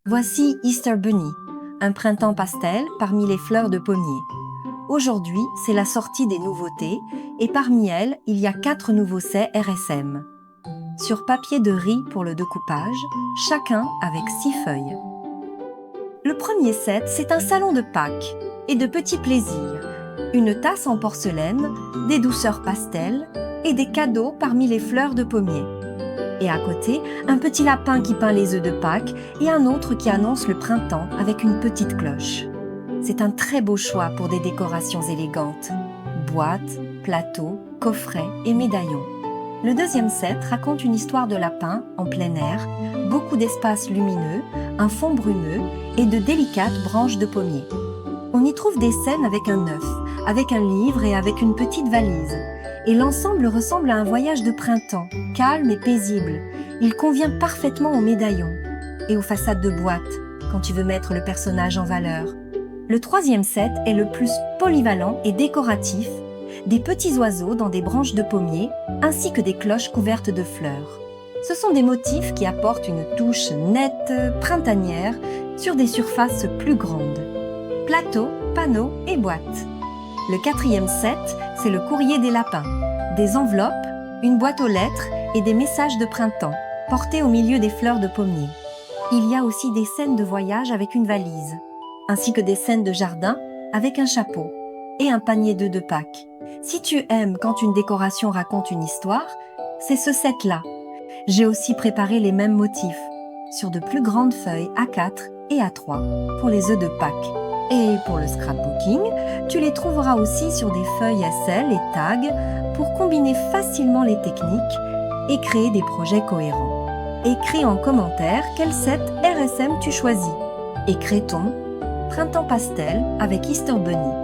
Voici Easter Bunny, un printemps pastel parmi les fleurs de pommier. Aujourd'hui, c'est la sortie des nouveautés et parmi elles, il y a 4 nouveaux sets RSM. Sur papier de riz pour le découpage, chacun avec 6 feuilles. Le premier set, c'est un salon de Pâques et de petits plaisirs. Une tasse en porcelaine, des douceurs pastel et des cadeaux parmi les fleurs de pommier. Et à côté, un petit lapin qui peint les œufs de Pâques et un autre qui annonce le printemps avec une petite cloche. C'est un très beau choix pour des décorations élégantes. Boîtes, plateaux, coffrets et médaillons. Le deuxième set raconte une histoire de lapin en plein air, beaucoup d'espaces lumineux, un fond brumeux et de délicates branches de pommier. On y trouve des scènes avec un œuf, avec un livre et avec une petite valise. Et l'ensemble ressemble à un voyage de printemps, calme et paisible. Il convient parfaitement aux médaillons et aux façades de boîte, quand tu veux mettre le personnage en valeur. Le troisième set est le plus polyvalent et décoratif, des petits oiseaux dans des branches de pommier, ainsi que des cloches couvertes de fleurs. Ce sont des motifs qui apportent une touche nette, printanière, sur des surfaces plus grandes. Plateaux, panneaux et boîtes. Le quatrième set, c'est le courrier des lapins. Des enveloppes, une boîte aux lettres et des messages de printemps, portés au milieu des fleurs de pommier. Il y a aussi des scènes de voyage avec une valise, ainsi que des scènes de jardin avec un chapeau et un panier d'œufs de Pâques. Si tu aimes quand une décoration raconte une histoire, c'est ce set-là. J'ai aussi préparé les mêmes motifs, sur de plus grandes feuilles A4 et A3 pour les œufs de Pâques. Et pour le scrapbooking, tu les trouveras aussi sur des feuilles SL et tags pour combiner facilement les techniques et créer des projets cohérents. Écris en commentaire quel set RSM tu choisis et crée ton printemps pastel avec Easter Bunny.